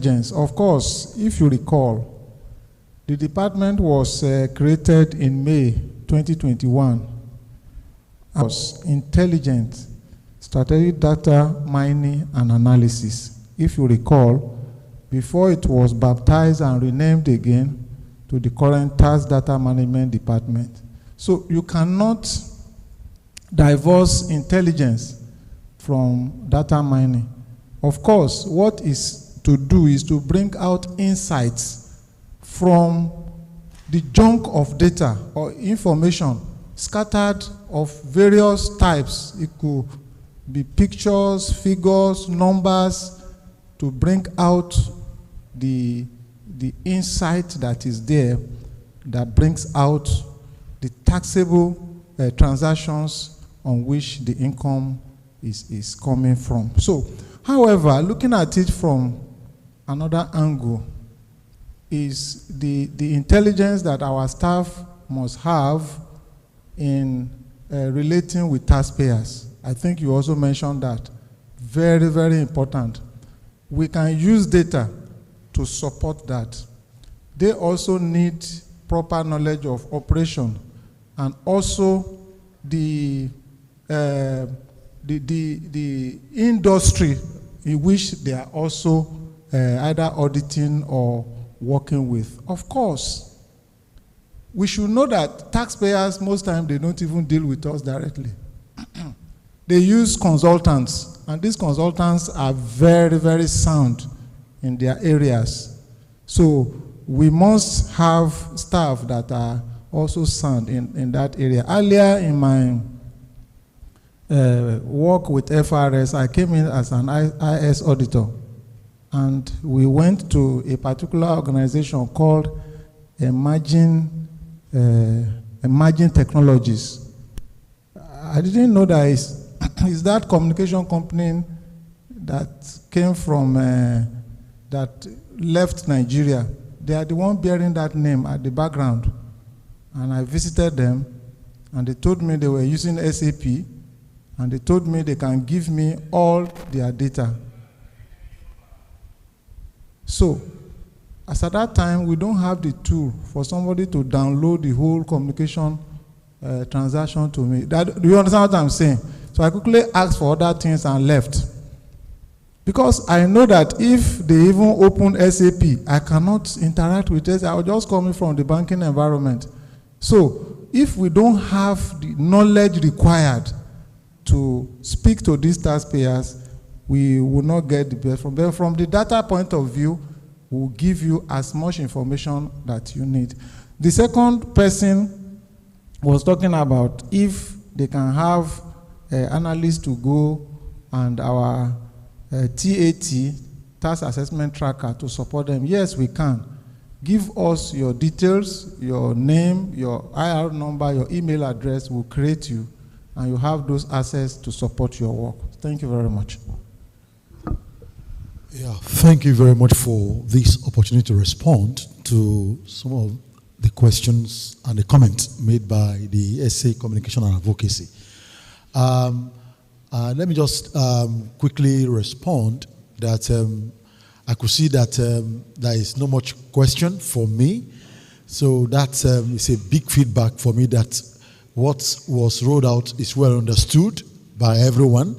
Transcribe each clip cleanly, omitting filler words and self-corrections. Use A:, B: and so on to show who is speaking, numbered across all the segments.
A: intelligence, of course, if you recall, the department was created in May 2021. Was intelligent strategic data mining and analysis. If you recall, before it was baptized and renamed again to the current Tax Data Management Department. So you cannot divorce intelligence from data mining. Of course, what is to do is to bring out insights from the junk of data or information scattered of various types. It could be pictures, figures, numbers, to bring out the insight that is there, that brings out the taxable transactions on which the income is coming from. So, however, looking at it from another angle is the intelligence that our staff must have in relating with taxpayers. I think you also mentioned that. Very, very important. We can use data to support that. They also need proper knowledge of operation and also the industry in which they are also either auditing or working with. Of course, we should know that taxpayers, most times, they don't even deal with us directly. They use consultants, and these consultants are very, very sound in their areas. So we must have staff that are also sound in that area. Earlier in my work with FIRS, I came in as an IS auditor, and we went to a particular organization called Emerging Technologies. I didn't know that is that communication company that came from, that left Nigeria. They are the one bearing that name at the background. And I visited them, and they told me they were using SAP, and they told me they can give me all their data. So, as at that time, we don't have the tool for somebody to download the whole communication transaction to me. Do you understand what I'm saying? So I quickly asked for other things and left. Because I know that if they even open SAP, I cannot interact with it. I was just coming from the banking environment. So if we don't have the knowledge required to speak to these taxpayers, we will not get the best from them. From the data point of view, we'll give you as much information that you need. The second person was talking about if they can have analysts to go and our TAT, Tax Assessment Tracker, to support them. Yes, we can. Give us your details, your name, your IR number, your email address. We'll create you, and you have those assets to support your work. Thank you very much.
B: Yeah, thank you very much for this opportunity to respond to some of the questions and the comments made by the SA Communication and Advocacy. Let me just quickly respond that I could see that there is no much question for me. So that is a big feedback for me that what was rolled out is well understood by everyone.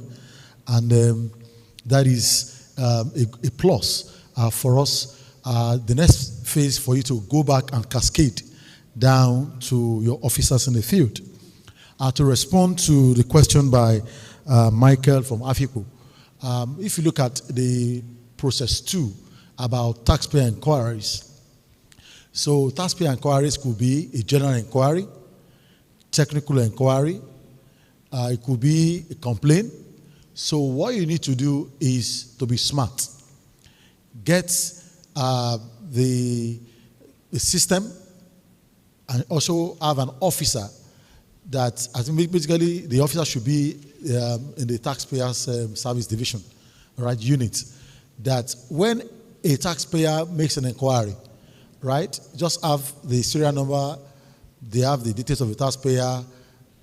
B: And that is a plus for us. The next phase for you to go back and cascade down to your officers in the field. To respond to the question by Michael from Afico, if you look at the process 2 about taxpayer inquiries, so taxpayer inquiries could be a general inquiry, technical inquiry, it could be a complaint. So what you need to do is to be smart. Get the system, and also have an officer that, I think basically the officer should be in the taxpayers service division, right, unit, that when a taxpayer makes an inquiry, right, just have the serial number, they have the details of the taxpayer,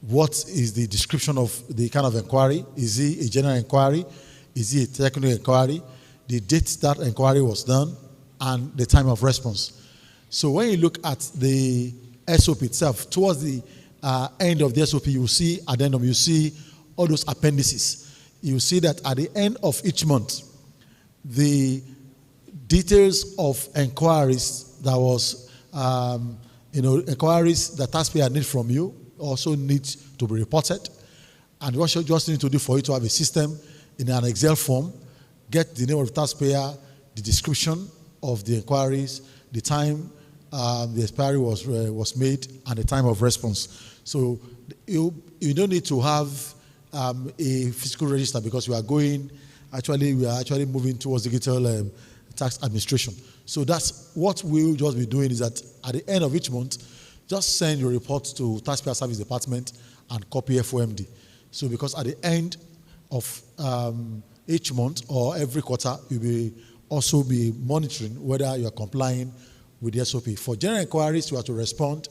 B: what is the description of the kind of inquiry, is it a general inquiry, is it a technical inquiry, the date that inquiry was done, and the time of response. So when you look at the SOP itself, towards the end of the SOP, you see addendum, you see all those appendices. You see that at the end of each month, the details of inquiries that was, inquiries that taxpayer need from you also need to be reported. And what you just need to do for you to have a system in an Excel form, get the name of the taxpayer, the description of the inquiries, the time the expiry was made, and the time of response. So you don't need to have a physical register, because we are actually moving towards digital tax administration. So that's what we'll just be doing, is that at the end of each month, just send your report to Taxpayer Service Department and copy FOMD. So because at the end of each month or every quarter, you'll be also be monitoring whether you are complying with the SOP. For general inquiries, you have to respond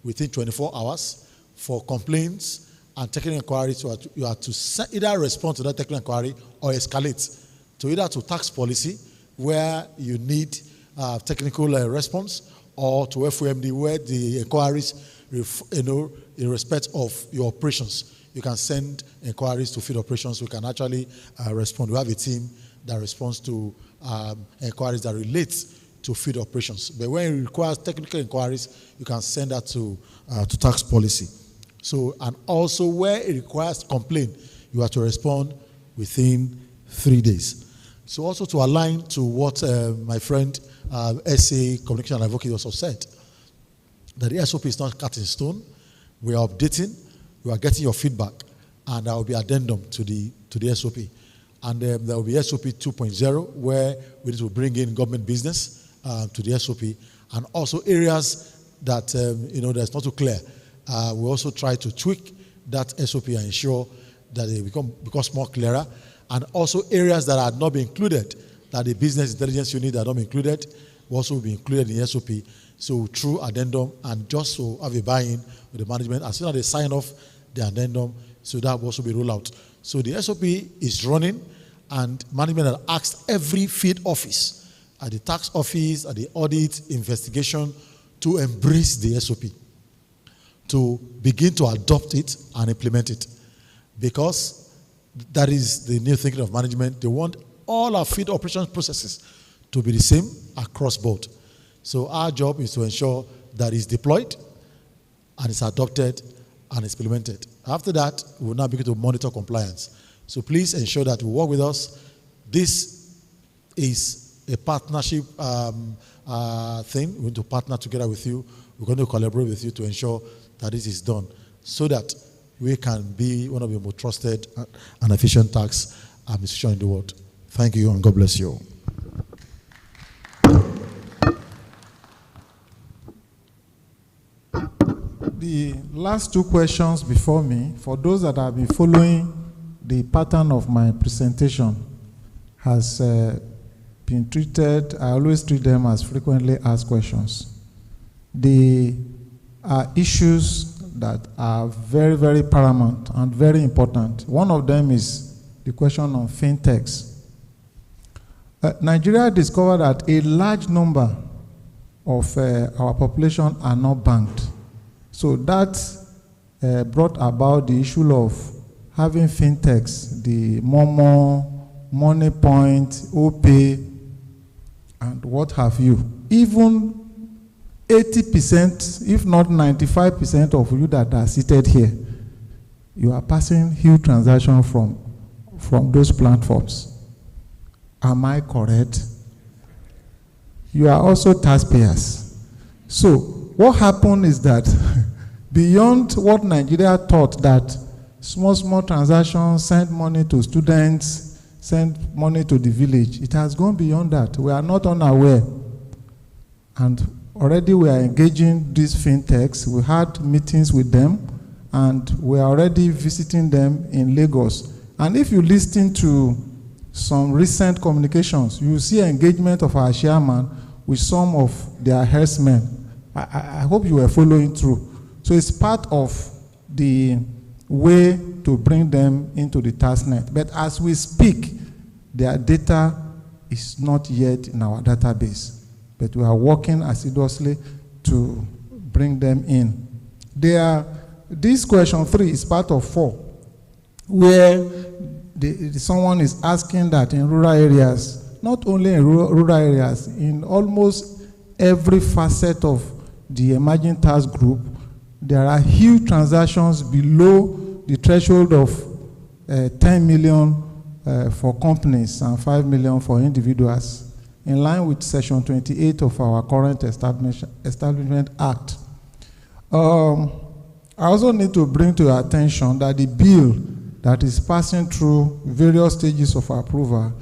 B: within 24 hours. For complaints and technical inquiries, you have to either respond to that technical inquiry or escalate to either to tax policy, where you need technical response, or to FOMD, where the inquiries, in respect of your operations, you can send inquiries to field operations. We can actually respond. We have a team that responds to inquiries that relate to field operations. But when it requires technical inquiries, you can send that to tax policy. So, and also where it requires complaint, you have to respond within 3 days. So also to align to what my friend SA Communication and Advocate also said, that the SOP is not cut in stone. We are updating, we are getting your feedback, and there will be addendum to the SOP. And there will be SOP 2.0, where we need to bring in government business to the SOP, and also areas that that's not too clear. We also try to tweak that SOP and ensure that it becomes more clearer, and also areas that are not being included, that the business intelligence unit that are not included, will also be included in the SOP. So through addendum, and just to have a buy-in with the management, as soon as they sign off the addendum, so that will also be rolled out. So the SOP is running, and management has asked every field office, at the tax office, at the audit, investigation, to embrace the SOP, to begin to adopt it and implement it. Because that is the new thinking of management. They want all our field operations processes to be the same across board. So our job is to ensure that it's deployed and it's adopted and it's implemented. After that, we will now begin to monitor compliance. So please ensure that you work with us. This is a partnership thing. We're going to partner together with you. We're going to collaborate with you to ensure that this is done, so that we can be one of the most trusted and efficient tax administration in the world. Thank you, and God bless you.
A: The last two questions before me, for those that have been following the pattern of my presentation, has been treated, I always treat them as frequently asked questions. They are issues that are very, very paramount and very important. One of them is the question on fintechs. Nigeria discovered that a large number of our population are not banked. So that brought about the issue of having fintechs, the Momo, Money Point, OPay, and what have you. Even 80%, if not 95% of you that are seated here, you are passing huge transactions from those platforms. Am I correct? You are also taxpayers. So what happened is that beyond what Nigeria thought, that small transactions, send money to students, send money to the village, it has gone beyond that. We are not unaware. And already we are engaging these fintechs. We had meetings with them, and we are already visiting them in Lagos. And if you listen to some recent communications, you see engagement of our chairman with some of their herdsmen. I hope you were following through. So it's part of the way to bring them into the tax net. But as we speak, their data is not yet in our database, but we are working assiduously to bring them in. This question 3 is part of 4, where someone is asking that in rural areas, not only in rural areas, in almost every facet of the emerging tax group, there are huge transactions below the threshold of 10 million for companies and 5 million for individuals, in line with Section 28 of our current Establishment Act. I also need to bring to your attention that the bill that is passing through various stages of approval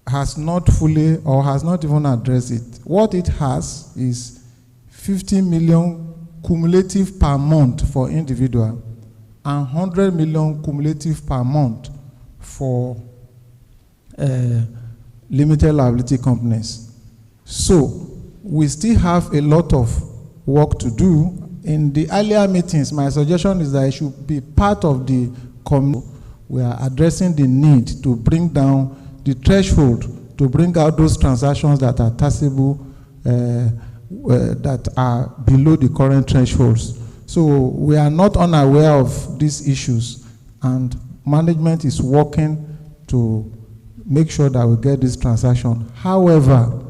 A: has not fully or has not even addressed it. What it has is 50 million cumulative per month for individual and 100 million cumulative per month for limited liability companies. So we still have a lot of work to do. In the earlier meetings, my suggestion is that it should be part of the committee. We are addressing the need to bring down the threshold to bring out those transactions that are taxable, that are below the current thresholds. So we are not unaware of these issues, and management is working to make sure that we get this transaction. However,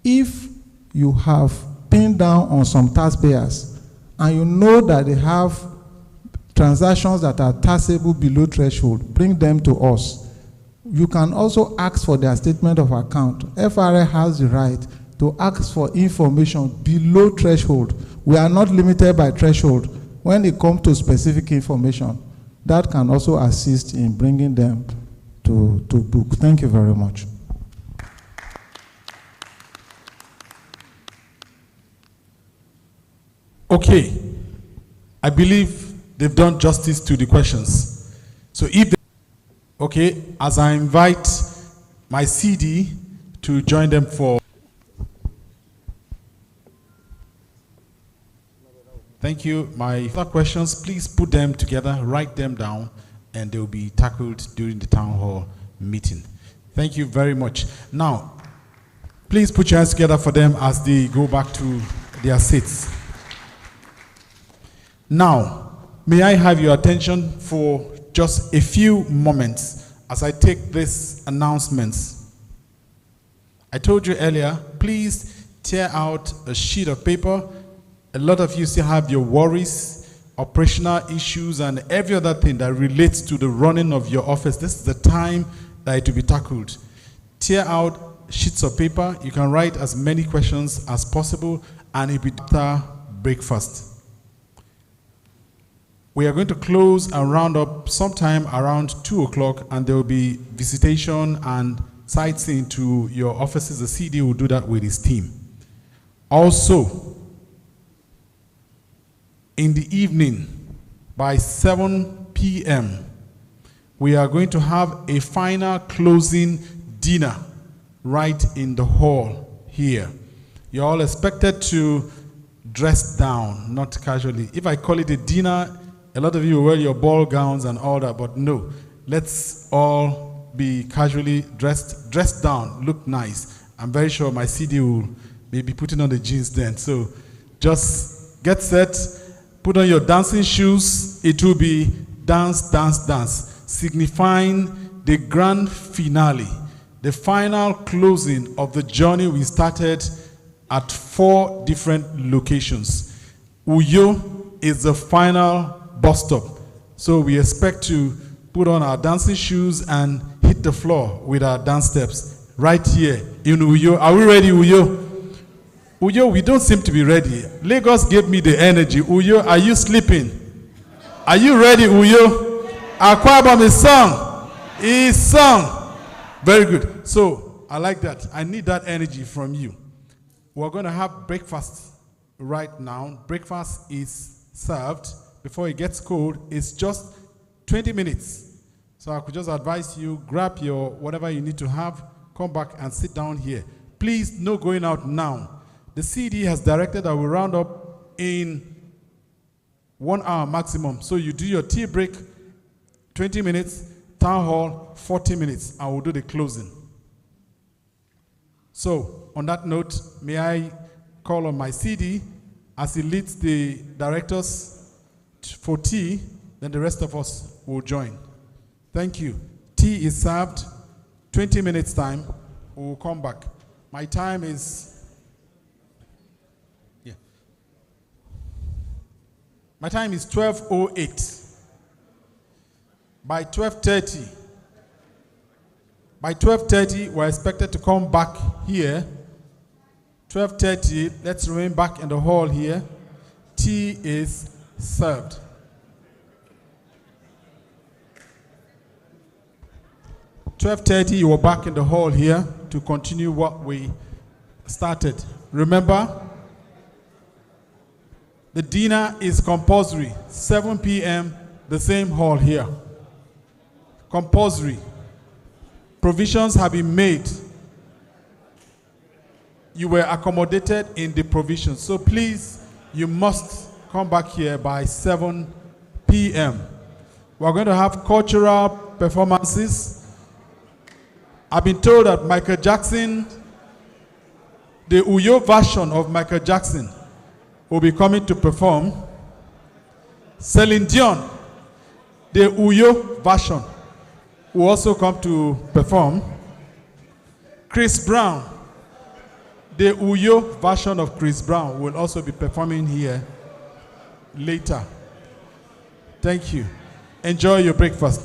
A: if you have pinned down on some taxpayers and you know that they have transactions that are taxable below threshold, bring them to us. You can also ask for their statement of account. FRA has the right to ask for information below threshold. We are not limited by threshold. When it comes to specific information, that can also assist in bringing them to book. Thank you very much.
C: Okay, I believe they've done justice to the questions. So if they, okay, as I invite my CD to join them for. Thank you. My other questions, please put them together, write them down, and they will be tackled during the town hall meeting. Thank you very much. Now, please put your hands together for them as they go back to their seats. Now, may I have your attention for just a few moments as I take these announcements. I told you earlier, please tear out a sheet of paper. A lot of you still have your worries, operational issues, and every other thing that relates to the running of your office. This is the time that it will be tackled. Tear out sheets of paper. You can write as many questions as possible, and it will be after breakfast. We are going to close and round up sometime around 2 o'clock, and there will be visitation and sightseeing to your offices. The CD will do that with his team. Also, in the evening, by 7 p.m., we are going to have a final closing dinner right in the hall here. You're all expected to dress down, not casually. If I call it a dinner, a lot of you will wear your ball gowns and all that, but no. Let's all be casually dressed down, look nice. I'm very sure my CD will be putting on the jeans then. So just get set, put on your dancing shoes. It will be dance, dance, dance, signifying the grand finale, the final closing of the journey we started at 4 different locations. Uyo is the final bus stop. So we expect to put on our dancing shoes and hit the floor with our dance steps right here in Uyo. Are we ready, Uyo? Uyo, we don't seem to be ready. Lagos gave me the energy. Uyo, are you sleeping? Are you ready, Uyo? Akwabam is sung. Is sung. Very good. So I like that. I need that energy from you. We're going to have breakfast right now. Breakfast is served. Before it gets cold, it's just 20 minutes. So I could just advise you, grab your whatever you need to have, come back and sit down here. Please, no going out now. The CD has directed that we'll round up in 1 hour maximum. So you do your tea break, 20 minutes, town hall, 40 minutes, and we'll do the closing. So, on that note, may I call on my CD as he leads the directors for tea, then the rest of us will join. Thank you. Tea is served, 20 minutes time, we will come back. My time is, my time is 12:08. By 12:30, we're expected to come back here. 12:30, let's remain back in the hall here. Tea is served. (12:30), you are back in the hall here to continue what we started. Remember, the dinner is compulsory. 7 p.m., the same hall here. Compulsory. Provisions have been made. You were accommodated in the provisions. So please, you must come back here by 7 p.m. We're going to have cultural performances. I've been told that Michael Jackson, the Uyo version of Michael Jackson, will be coming to perform. Celine Dion, the Uyo version, will also come to perform. Chris Brown, the Uyo version of Chris Brown, will also be performing here later. Thank you. Enjoy your breakfast.